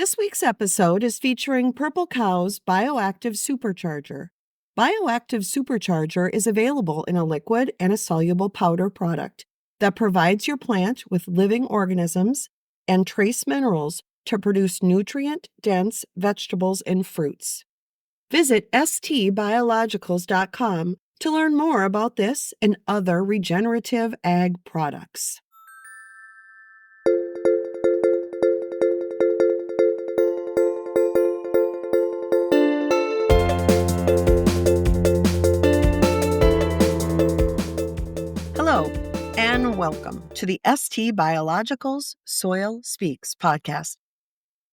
This week's episode is featuring Purple Cow's BIOACTIVE Supercharger. BIOACTIVE Supercharger is available in a liquid and a soluble powder product that provides your plant with living organisms and trace minerals to produce nutrient-dense vegetables and fruits. Visit stbiologicals.com to learn more about this and other regenerative ag products. Hello, and welcome to the ST Biologicals Soil Speaks podcast.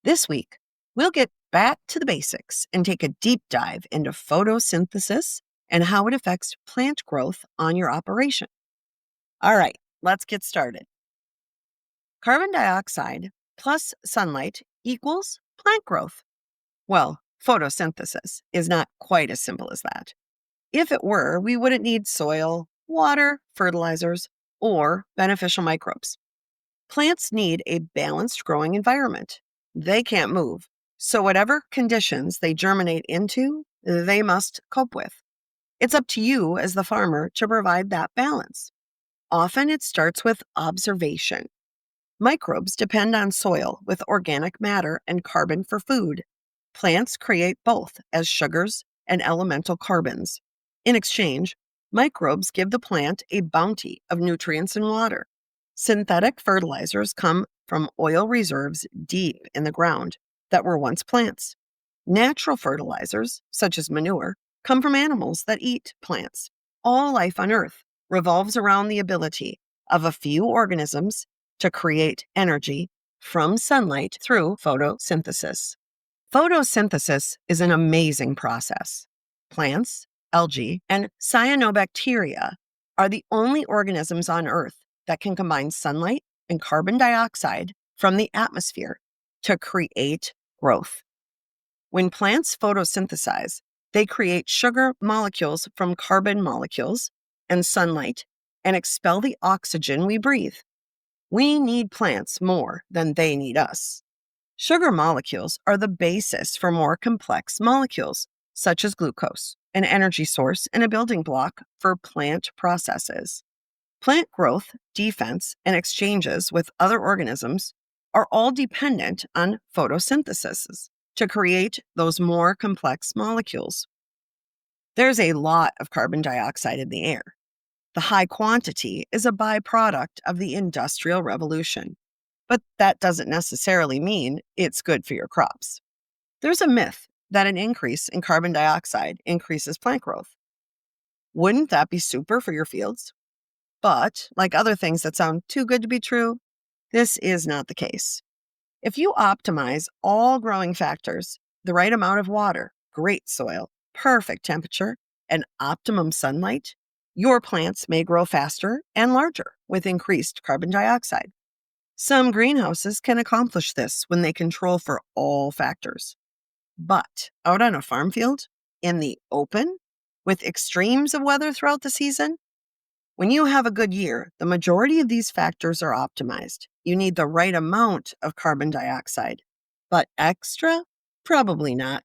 This week, we'll get back to the basics and take a deep dive into photosynthesis and how it affects plant growth on your operation. All right, let's get started. Carbon dioxide plus sunlight equals plant growth. Well, photosynthesis is not quite as simple as that. If it were, we wouldn't need soil, water, fertilizers, or beneficial microbes. Plants need a balanced growing environment. They can't move, so whatever conditions they germinate into, they must cope with. It's up to you as the farmer to provide that balance. Often it starts with observation. Microbes depend on soil with organic matter and carbon for food. Plants create both as sugars and elemental carbons. In exchange, microbes give the plant a bounty of nutrients and water. Synthetic fertilizers come from oil reserves deep in the ground that were once plants. Natural fertilizers, such as manure, come from animals that eat plants. All life on Earth revolves around the ability of a few organisms to create energy from sunlight through photosynthesis. Photosynthesis is an amazing process. Plants, algae, and cyanobacteria are the only organisms on Earth that can combine sunlight and carbon dioxide from the atmosphere to create growth. When plants photosynthesize, they create sugar molecules from carbon molecules and sunlight and expel the oxygen we breathe. We need plants more than they need us. Sugar molecules are the basis for more complex molecules, such as glucose, an energy source and a building block for plant processes. Plant growth, defense, and exchanges with other organisms are all dependent on photosynthesis to create those more complex molecules. There's a lot of carbon dioxide in the air. The high quantity is a byproduct of the Industrial Revolution, but that doesn't necessarily mean it's good for your crops. There's a myth that an increase in carbon dioxide increases plant growth. Wouldn't that be super for your fields? But, like other things that sound too good to be true, this is not the case. If you optimize all growing factors, the right amount of water, great soil, perfect temperature, and optimum sunlight, your plants may grow faster and larger with increased carbon dioxide. Some greenhouses can accomplish this when they control for all factors. But out on a farm field, in the open, with extremes of weather throughout the season, when you have a good year, the majority of these factors are optimized. You need the right amount of carbon dioxide, but extra? Probably not.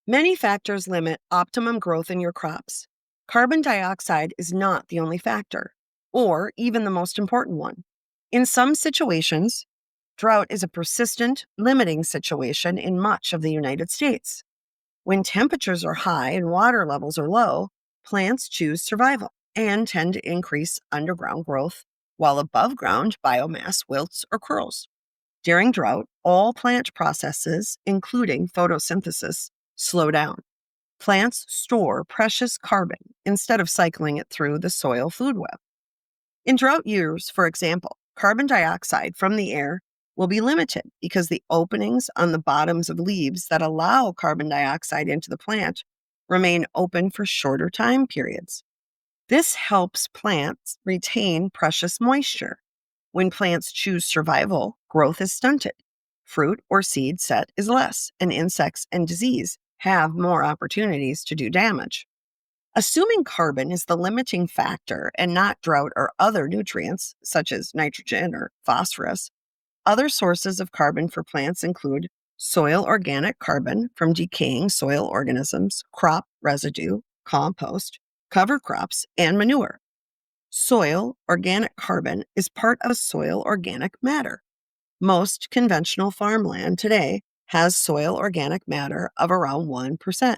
Many factors limit optimum growth in your crops. Carbon dioxide is not the only factor, or even the most important one. In some situations, drought is a persistent, limiting situation in much of the United States. When temperatures are high and water levels are low, plants choose survival and tend to increase underground growth, while above ground biomass wilts or curls. During drought, all plant processes, including photosynthesis, slow down. Plants store precious carbon instead of cycling it through the soil food web. In drought years, for example, carbon dioxide from the air will be limited because the openings on the bottoms of leaves that allow carbon dioxide into the plant remain open for shorter time periods. This helps plants retain precious moisture. When plants choose survival, growth is stunted. Fruit or seed set is less, and insects and disease have more opportunities to do damage. Assuming carbon is the limiting factor and not drought or other nutrients, such as nitrogen or phosphorus, other sources of carbon for plants include soil organic carbon from decaying soil organisms, crop residue, compost, cover crops, and manure. Soil organic carbon is part of soil organic matter. Most conventional farmland today has soil organic matter of around 1%,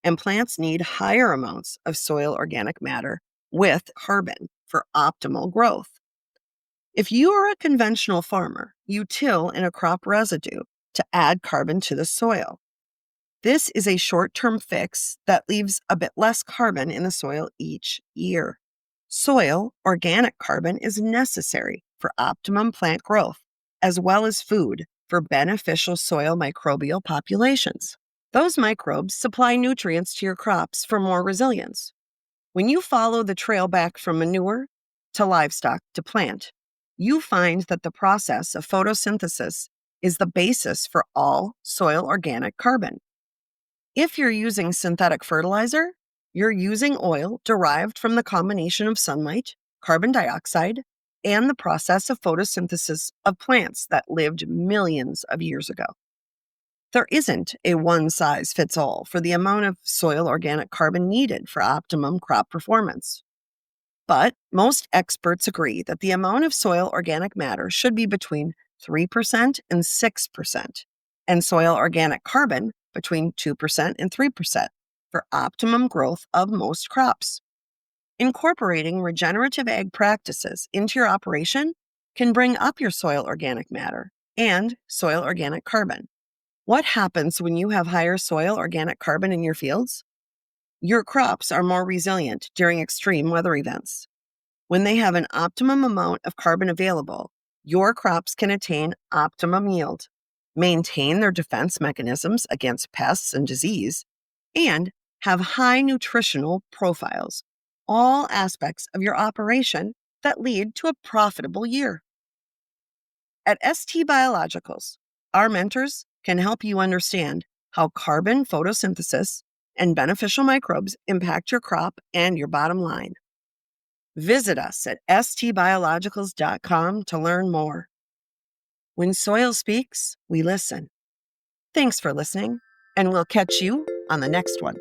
and plants need higher amounts of soil organic matter with carbon for optimal growth. If you are a conventional farmer, you till in a crop residue to add carbon to the soil. This is a short-term fix that leaves a bit less carbon in the soil each year. Soil organic carbon is necessary for optimum plant growth, as well as food for beneficial soil microbial populations. Those microbes supply nutrients to your crops for more resilience. When you follow the trail back from manure to livestock to plant, you find that the process of photosynthesis is the basis for all soil organic carbon. If you're using synthetic fertilizer, you're using oil derived from the combination of sunlight, carbon dioxide, and the process of photosynthesis of plants that lived millions of years ago. There isn't a one-size-fits-all for the amount of soil organic carbon needed for optimum crop performance. But most experts agree that the amount of soil organic matter should be between 3% and 6%, and soil organic carbon between 2% and 3% for optimum growth of most crops. Incorporating regenerative ag practices into your operation can bring up your soil organic matter and soil organic carbon. What happens when you have higher soil organic carbon in your fields? Your crops are more resilient during extreme weather events. When they have an optimum amount of carbon available, your crops can attain optimum yield, maintain their defense mechanisms against pests and disease, and have high nutritional profiles, all aspects of your operation that lead to a profitable year. At ST Biologicals, our mentors can help you understand how carbon photosynthesis and beneficial microbes impact your crop and your bottom line. Visit us at stbiologicals.com to learn more. When soil speaks, we listen. Thanks for listening, and we'll catch you on the next one.